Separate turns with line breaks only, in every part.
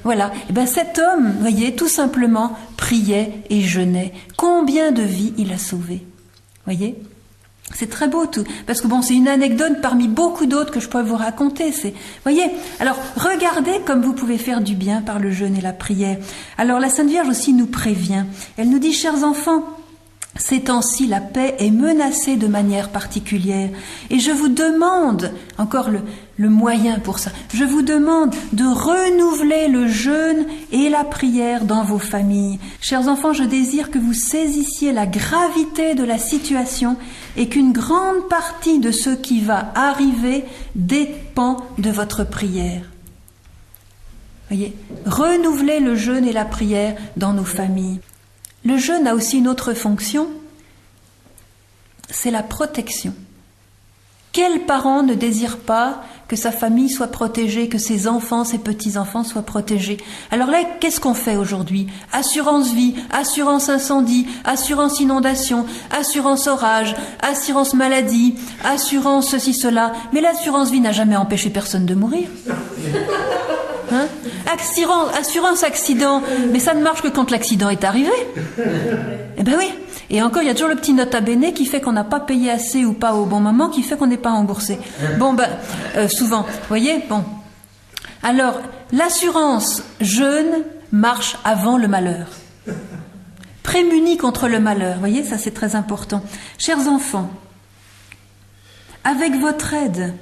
Voilà. Et bien cet homme, voyez, tout simplement, priait et jeûnait. Combien de vies il a sauvées? Voyez? C'est très beau tout, parce que bon, c'est une anecdote parmi beaucoup d'autres que je pourrais vous raconter. Voyez, alors regardez comme vous pouvez faire du bien par le jeûne et la prière. Alors la Sainte Vierge aussi nous prévient. Elle nous dit, chers enfants, ces temps-ci, la paix est menacée de manière particulière. Et je vous demande, encore le moyen pour ça, je vous demande de renouveler le jeûne et la prière dans vos familles. Chers enfants, je désire que vous saisissiez la gravité de la situation et qu'une grande partie de ce qui va arriver dépend de votre prière. Voyez, renouveler le jeûne et la prière dans nos familles. Le jeûne a aussi une autre fonction, c'est la protection. Quel parent ne désire pas que sa famille soit protégée, que ses enfants, ses petits-enfants soient protégés? Alors là, qu'est-ce qu'on fait aujourd'hui? Assurance vie, assurance incendie, assurance inondation, assurance orage, assurance maladie, assurance ceci, cela. Mais l'assurance vie n'a jamais empêché personne de mourir. Hein? Assurance accident, mais ça ne marche que quand l'accident est arrivé. Eh ben oui. Et encore, il y a toujours le petit nota bene qui fait qu'on n'a pas payé assez ou pas au bon moment, qui fait qu'on n'est pas remboursé. Bon, souvent, vous voyez, bon. Alors, l'assurance jeûne marche avant le malheur. Prémunie contre le malheur. Vous voyez, ça c'est très important. Chers enfants, avec votre aide,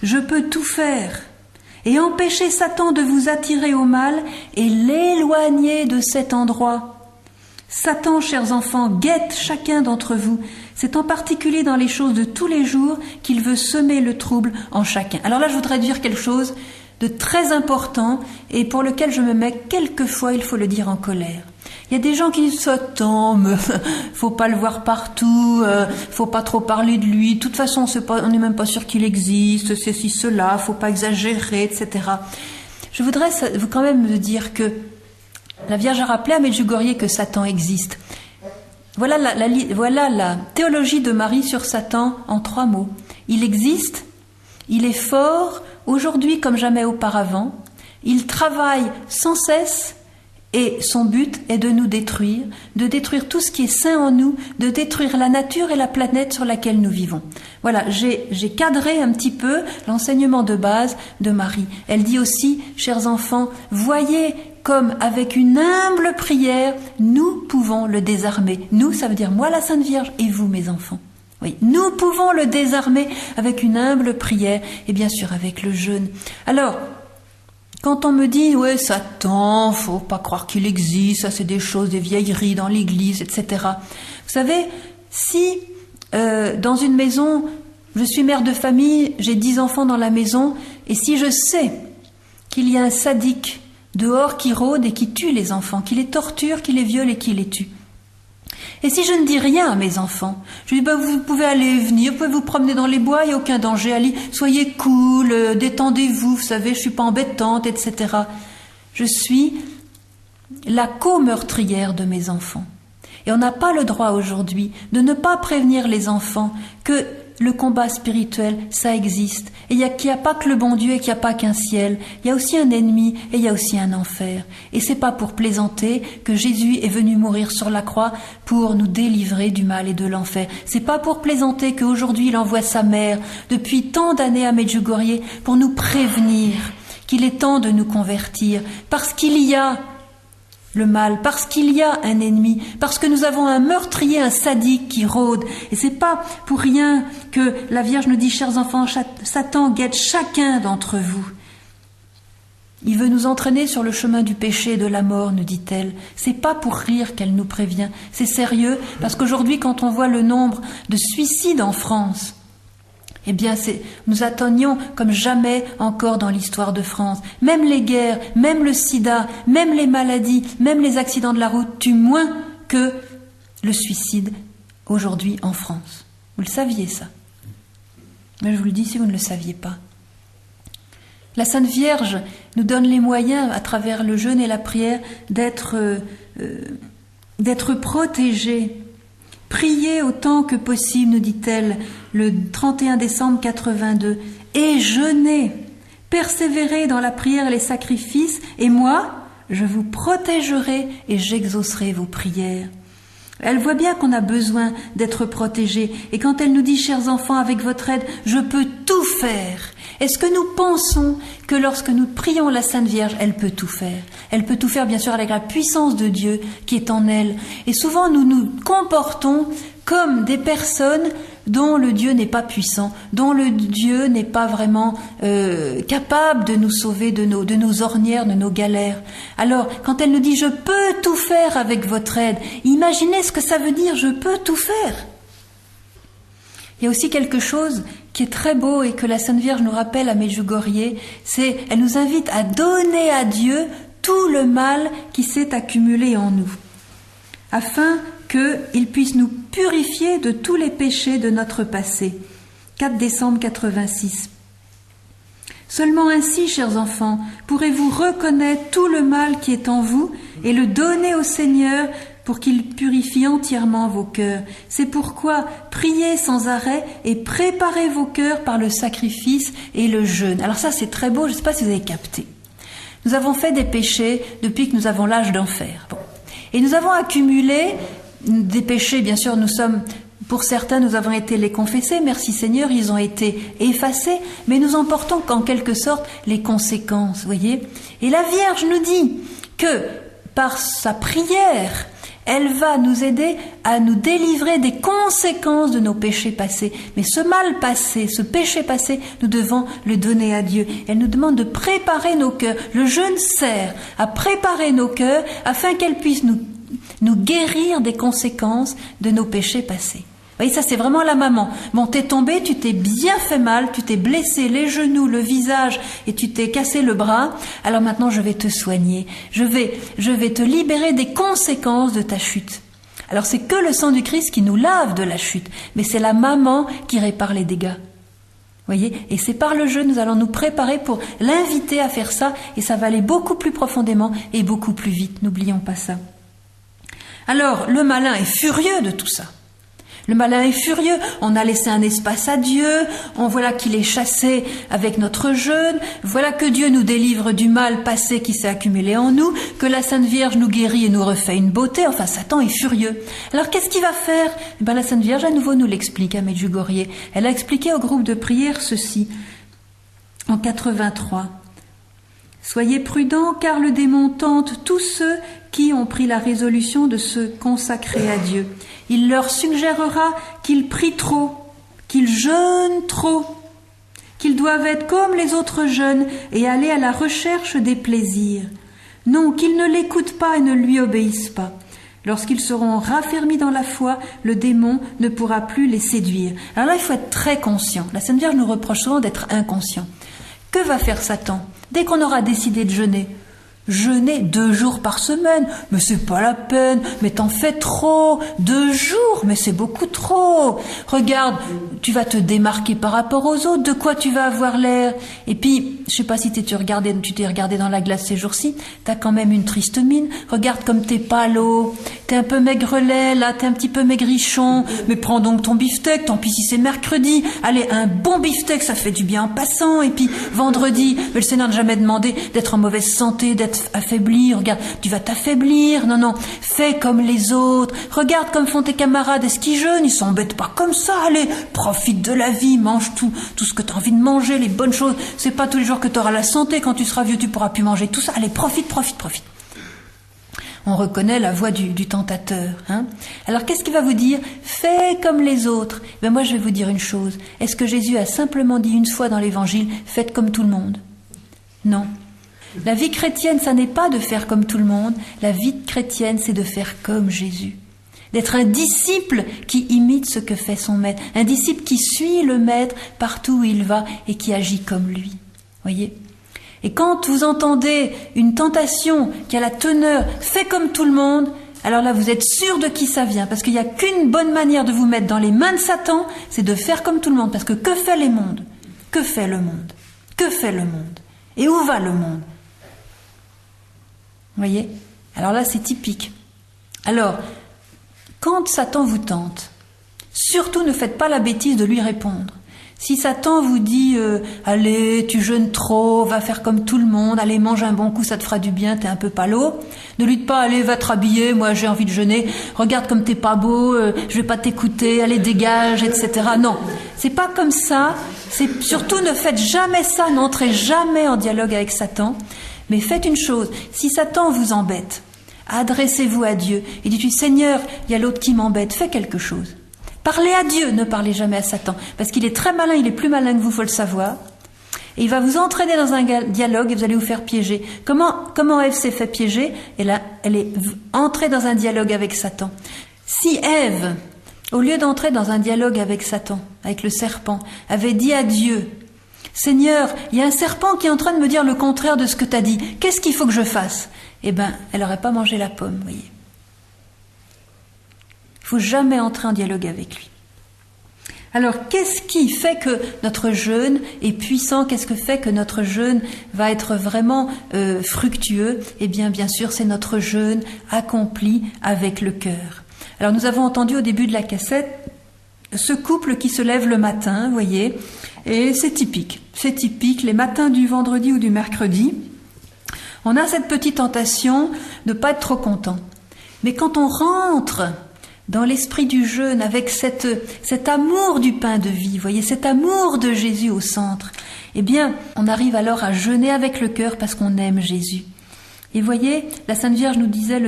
je peux tout faire et empêcher Satan de vous attirer au mal et l'éloigner de cet endroit. Satan, chers enfants, guette chacun d'entre vous. C'est en particulier dans les choses de tous les jours qu'il veut semer le trouble en chacun. Alors là, je voudrais dire quelque chose de très important et pour lequel je me mets quelquefois, il faut le dire, en colère. Il y a des gens qui disent Satan, mais faut pas le voir partout, faut pas trop parler de lui. De toute façon, on n'est même pas sûr qu'il existe, c'est ci, cela, faut pas exagérer, etc. Je voudrais quand même me dire que la Vierge a rappelé à Medjugorje que Satan existe. Voilà la théologie de Marie sur Satan en 3 mots. Il existe, il est fort, aujourd'hui comme jamais auparavant, il travaille sans cesse et son but est de nous détruire, de détruire tout ce qui est sain en nous, de détruire la nature et la planète sur laquelle nous vivons. Voilà, j'ai cadré un petit peu l'enseignement de base de Marie. Elle dit aussi, chers enfants, voyez comme avec une humble prière, nous pouvons le désarmer. Nous, ça veut dire moi la Sainte Vierge et vous mes enfants. Oui, nous pouvons le désarmer avec une humble prière et bien sûr avec le jeûne. Alors, quand on me dit, ouais, Satan, faut pas croire qu'il existe, ça c'est des choses, des vieilleries dans l'église, etc. Vous savez, si dans une maison, je suis mère de famille, j'ai 10 enfants dans la maison, et si je sais qu'il y a un sadique dehors qui rôde et qui tue les enfants, qui les torture, qui les viole et qui les tue. Et si je ne dis rien à mes enfants, je dis, vous pouvez aller venir, vous pouvez vous promener dans les bois, il n'y a aucun danger, allez, soyez cool, détendez-vous, vous savez, je suis pas embêtante, etc. Je suis la co-meurtrière de mes enfants. Et on n'a pas le droit aujourd'hui de ne pas prévenir les enfants que le combat spirituel, ça existe. Et qu'il n'y a pas que le bon Dieu et qu'il n'y a pas qu'un ciel. Il y a aussi un ennemi et il y a aussi un enfer. Et c'est pas pour plaisanter que Jésus est venu mourir sur la croix pour nous délivrer du mal et de l'enfer. C'est pas pour plaisanter qu'aujourd'hui il envoie sa mère depuis tant d'années à Medjugorje pour nous prévenir qu'il est temps de nous convertir. Parce qu'il y a le mal, parce qu'il y a un ennemi, parce que nous avons un meurtrier, un sadique qui rôde. Et c'est pas pour rien que la Vierge nous dit, chers enfants, Satan guette chacun d'entre vous. Il veut nous entraîner sur le chemin du péché et de la mort, nous dit-elle. C'est pas pour rire qu'elle nous prévient. C'est sérieux, parce qu'aujourd'hui, quand on voit le nombre de suicides en France, eh bien, nous atteignions comme jamais encore dans l'histoire de France. Même les guerres, même le sida, même les maladies, même les accidents de la route tuent moins que le suicide aujourd'hui en France. Vous le saviez, ça? Mais je vous le dis si vous ne le saviez pas. La Sainte Vierge nous donne les moyens, à travers le jeûne et la prière, d'être protégés. Priez autant que possible, nous dit-elle, le 31 décembre 82, et jeûnez, Persévérez dans la prière et les sacrifices, et moi, je vous protégerai et j'exaucerai vos prières. Elle voit bien qu'on a besoin d'être protégé. Et quand elle nous dit, chers enfants, avec votre aide, je peux tout faire. Est-ce que nous pensons que lorsque nous prions la Sainte Vierge, elle peut tout faire? Elle peut tout faire, bien sûr, avec la puissance de Dieu qui est en elle. Et souvent, nous nous comportons comme des personnes dont le Dieu n'est pas puissant, dont le Dieu n'est pas vraiment capable de nous sauver de nos ornières, de nos galères. Alors, quand elle nous dit « je peux tout faire avec votre aide », imaginez ce que ça veut dire « je peux tout faire ». Il y a aussi quelque chose qui est très beau et que la Sainte Vierge nous rappelle à Medjugorje, c'est elle nous invite à donner à Dieu tout le mal qui s'est accumulé en nous, afin qu'il puisse nous purifier de tous les péchés de notre passé. 4 décembre 86. Seulement ainsi, chers enfants, pourrez-vous reconnaître tout le mal qui est en vous et le donner au Seigneur pour qu'il purifie entièrement vos cœurs. C'est pourquoi priez sans arrêt et préparez vos cœurs par le sacrifice et le jeûne. Alors ça, c'est très beau, je ne sais pas si vous avez capté. Nous avons fait des péchés depuis que nous avons l'âge d'en faire. Bon. Et nous avons accumulé des péchés, bien sûr, pour certains, nous avons été les confesser, merci Seigneur, ils ont été effacés, mais nous en portons en quelque sorte les conséquences, voyez. Et la Vierge nous dit que par sa prière, elle va nous aider à nous délivrer des conséquences de nos péchés passés. Mais ce mal passé, ce péché passé, nous devons le donner à Dieu. Elle nous demande de préparer nos cœurs. Le jeûne sert à préparer nos cœurs afin qu'elle puisse nous guérir des conséquences de nos péchés passés. Vous voyez, ça c'est vraiment la maman. Bon, t'es tombé, tu t'es bien fait mal, tu t'es blessé les genoux, le visage et tu t'es cassé le bras. Alors maintenant je vais te soigner. Je vais te libérer des conséquences de ta chute. Alors c'est que le sang du Christ qui nous lave de la chute, mais c'est la maman qui répare les dégâts. Voyez, et c'est par le jeûne, nous allons nous préparer pour l'inviter à faire ça, et ça va aller beaucoup plus profondément et beaucoup plus vite. N'oublions pas ça. Alors, le malin est furieux de tout ça. Le malin est furieux, on a laissé un espace à Dieu, on voilà qu'il est chassé avec notre jeûne, voilà que Dieu nous délivre du mal passé qui s'est accumulé en nous, que la Sainte Vierge nous guérit et nous refait une beauté, enfin Satan est furieux. Alors qu'est-ce qu'il va faire? La Sainte Vierge à nouveau nous l'explique à Medjugorje. Elle a expliqué au groupe de prière ceci, en 83. Soyez prudents car le démon tente tous ceux qui ont pris la résolution de se consacrer à Dieu. Il leur suggérera qu'ils prient trop, qu'ils jeûnent trop, qu'ils doivent être comme les autres jeunes et aller à la recherche des plaisirs. Non, qu'ils ne l'écoutent pas et ne lui obéissent pas. Lorsqu'ils seront raffermis dans la foi, le démon ne pourra plus les séduire. Alors là, il faut être très conscient. La Sainte Vierge nous reproche souvent d'être inconscient. Que va faire Satan dès qu'on aura décidé de jeûner? Jeûner 2 jours par semaine, mais c'est pas la peine, mais t'en fais trop, 2 jours, mais c'est beaucoup trop. Regarde, tu vas te démarquer par rapport aux autres, de quoi tu vas avoir l'air? Et puis, je sais pas si tu t'es regardé dans la glace ces jours-ci, t'as quand même une triste mine, regarde comme t'es pâlo, t'es un peu maigrelet, là, t'es un petit peu maigrichon, mais prends donc ton beefsteak, tant pis si c'est mercredi, allez, un bon beefsteak, ça fait du bien en passant, et puis vendredi, mais le Seigneur n'a jamais demandé d'être en mauvaise santé, d'être affaibli, regarde, tu vas t'affaiblir, non, fais comme les autres, regarde comme font tes camarades, est-ce qu'ils jeûnent, ils s'embêtent pas comme ça, allez, profite de la vie, mange tout ce que tu as envie de manger, les bonnes choses, c'est pas tous les jours que tu auras la santé, quand tu seras vieux tu pourras plus manger tout ça, allez, profite. On reconnaît la voix du tentateur. Hein. Alors qu'est-ce qu'il va vous dire? Fais comme les autres. Moi je vais vous dire une chose, est-ce que Jésus a simplement dit une fois dans l'évangile, faites comme tout le monde? Non. La vie chrétienne, ça n'est pas de faire comme tout le monde. La vie chrétienne, c'est de faire comme Jésus. D'être un disciple qui imite ce que fait son maître. Un disciple qui suit le maître partout où il va et qui agit comme lui. Voyez ? Et quand vous entendez une tentation qui a la teneur « fais comme tout le monde », alors là, vous êtes sûr de qui ça vient. Parce qu'il n'y a qu'une bonne manière de vous mettre dans les mains de Satan, c'est de faire comme tout le monde. Parce que fait les mondes? Que fait le monde? Que fait le monde? Et où va le monde? Vous voyez? Alors là, c'est typique. Alors, quand Satan vous tente, surtout ne faites pas la bêtise de lui répondre. Si Satan vous dit allez, tu jeûnes trop, va faire comme tout le monde, allez, mange un bon coup, ça te fera du bien, t'es un peu palo. Ne lui dites pas allez, va te rhabiller, moi j'ai envie de jeûner, regarde comme t'es pas beau, je vais pas t'écouter, allez, dégage, etc. Non, c'est pas comme ça. C'est surtout ne faites jamais ça, n'entrez jamais en dialogue avec Satan. Mais faites une chose, si Satan vous embête, adressez-vous à Dieu et dites-lui Seigneur, il y a l'autre qui m'embête, fais quelque chose. Parlez à Dieu, ne parlez jamais à Satan, parce qu'il est très malin, il est plus malin que vous, faut le savoir. Et il va vous entraîner dans un dialogue et vous allez vous faire piéger. Comment Ève s'est fait piéger? Et là, elle est entrée dans un dialogue avec Satan. Si Ève, au lieu d'entrer dans un dialogue avec Satan, avec le serpent, avait dit à Dieu, Seigneur, il y a un serpent qui est en train de me dire le contraire de ce que tu as dit, qu'est-ce qu'il faut que je fasse? Eh bien, elle n'aurait pas mangé la pomme, vous voyez. Il ne faut jamais entrer en dialogue avec lui. Alors, qu'est-ce qui fait que notre jeûne est puissant? Qu'est-ce que fait que notre jeûne va être vraiment fructueux? Eh bien sûr, c'est notre jeûne accompli avec le cœur. Alors, nous avons entendu au début de la cassette ce couple qui se lève le matin, vous voyez, et c'est typique. C'est typique, les matins du vendredi ou du mercredi, on a cette petite tentation de ne pas être trop content. Mais quand on rentre dans l'esprit du jeûne, avec cet amour du pain de vie, vous voyez, cet amour de Jésus au centre, eh bien, on arrive alors à jeûner avec le cœur parce qu'on aime Jésus. Et vous voyez, la Sainte Vierge nous disait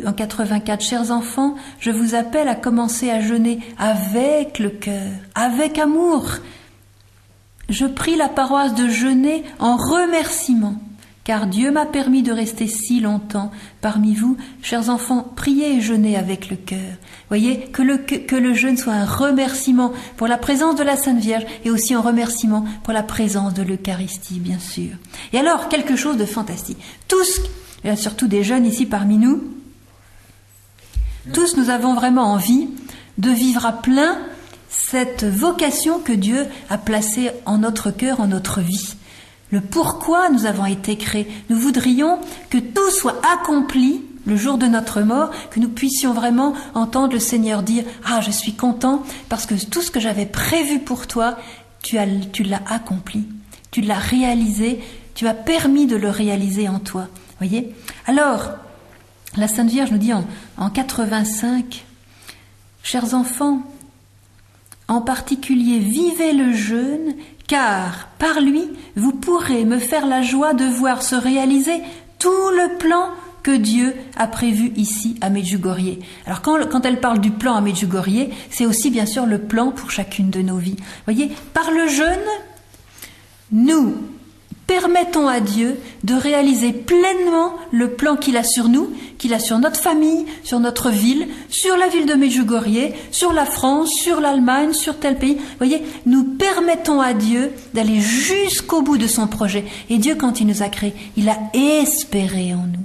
en 84, « Chers enfants, je vous appelle à commencer à jeûner avec le cœur, avec amour. Je prie la paroisse de jeûner en remerciement. Car Dieu m'a permis de rester si longtemps parmi vous. Chers enfants, priez et jeûnez avec le cœur. » Voyez, que le jeûne soit un remerciement pour la présence de la Sainte Vierge et aussi un remerciement pour la présence de l'Eucharistie, bien sûr. Et alors, quelque chose de fantastique. Tous, il y a surtout des jeunes ici parmi nous, tous nous avons vraiment envie de vivre à plein cette vocation que Dieu a placée en notre cœur, en notre vie. Le pourquoi nous avons été créés. Nous voudrions que tout soit accompli le jour de notre mort, que nous puissions vraiment entendre le Seigneur dire « Ah, je suis content parce que tout ce que j'avais prévu pour toi, tu l'as accompli, tu l'as réalisé, tu as permis de le réaliser en toi. » Voyez ? Alors, la Sainte Vierge nous dit en 85 « Chers enfants, en particulier, vivez le jeûne, car par lui, vous pourrez me faire la joie de voir se réaliser tout le plan que Dieu a prévu ici à Medjugorje. » Alors quand elle parle du plan à Medjugorje, c'est aussi bien sûr le plan pour chacune de nos vies. Voyez, par le jeûne, nous permettons à Dieu de réaliser pleinement le plan qu'il a sur nous, qu'il a sur notre famille, sur notre ville, sur la ville de Medjugorje, sur la France, sur l'Allemagne, sur tel pays. Vous voyez, nous permettons à Dieu d'aller jusqu'au bout de son projet. Et Dieu, quand il nous a créés, il a espéré en nous.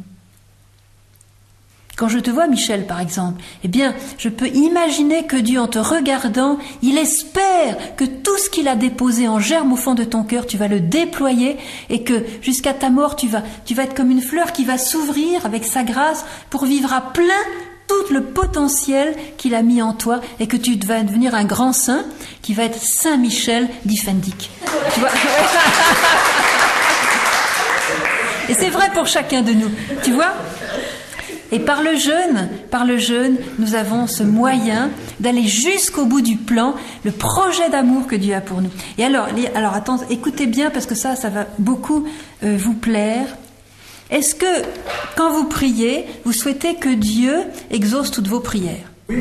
Quand je te vois, Michel, par exemple, eh bien, je peux imaginer que Dieu, en te regardant, il espère que tout ce qu'il a déposé en germe au fond de ton cœur, tu vas le déployer et que jusqu'à ta mort, tu vas être comme une fleur qui va s'ouvrir avec sa grâce pour vivre à plein tout le potentiel qu'il a mis en toi et que tu vas devenir un grand saint qui va être Saint Michel d'Ifendic. Tu vois? Et c'est vrai pour chacun de nous, tu vois? Et par le jeûne, nous avons ce moyen d'aller jusqu'au bout du plan, le projet d'amour que Dieu a pour nous. Et alors attends, écoutez bien parce que ça va beaucoup vous plaire. Est-ce que, quand vous priez, vous souhaitez que Dieu exauce toutes vos prières? Oui.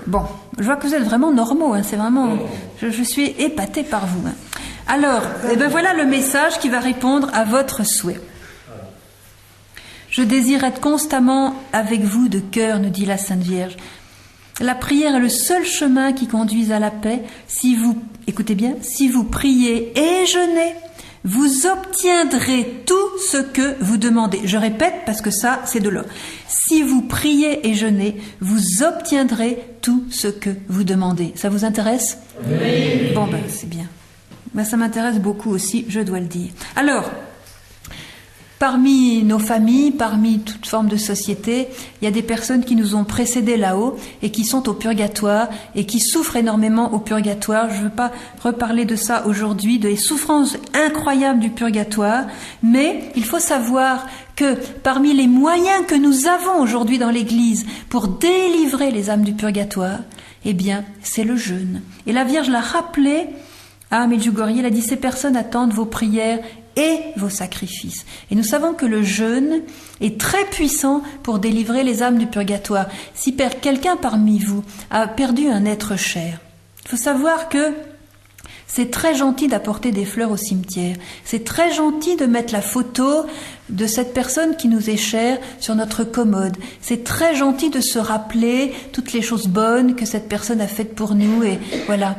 Bon, je vois que vous êtes vraiment normaux, hein, c'est vraiment, je suis épatée par vous. Hein. Alors, voilà le message qui va répondre à votre souhait. Je désire être constamment avec vous de cœur, nous dit la Sainte Vierge. La prière est le seul chemin qui conduise à la paix. Écoutez bien, si vous priez et jeûnez, vous obtiendrez tout ce que vous demandez. Je répète parce que ça, c'est de l'or. Si vous priez et jeûnez, vous obtiendrez tout ce que vous demandez. Ça vous intéresse? Oui. Bon, c'est bien. Ça m'intéresse beaucoup aussi, je dois le dire. Alors, parmi nos familles, parmi toutes forme de société, il y a des personnes qui nous ont précédés là-haut et qui sont au purgatoire et qui souffrent énormément au purgatoire. Je ne veux pas reparler de ça aujourd'hui, des souffrances incroyables du purgatoire, mais il faut savoir que parmi les moyens que nous avons aujourd'hui dans l'Église pour délivrer les âmes du purgatoire, eh bien, c'est le jeûne. Et la Vierge l'a rappelé à Medjugorje, elle a dit, ces personnes attendent vos prières et vos sacrifices. Et nous savons que le jeûne est très puissant pour délivrer les âmes du purgatoire. Si quelqu'un parmi vous a perdu un être cher, il faut savoir que c'est très gentil d'apporter des fleurs au cimetière. C'est très gentil de mettre la photo de cette personne qui nous est chère sur notre commode. C'est très gentil de se rappeler toutes les choses bonnes que cette personne a faites pour nous. Et voilà.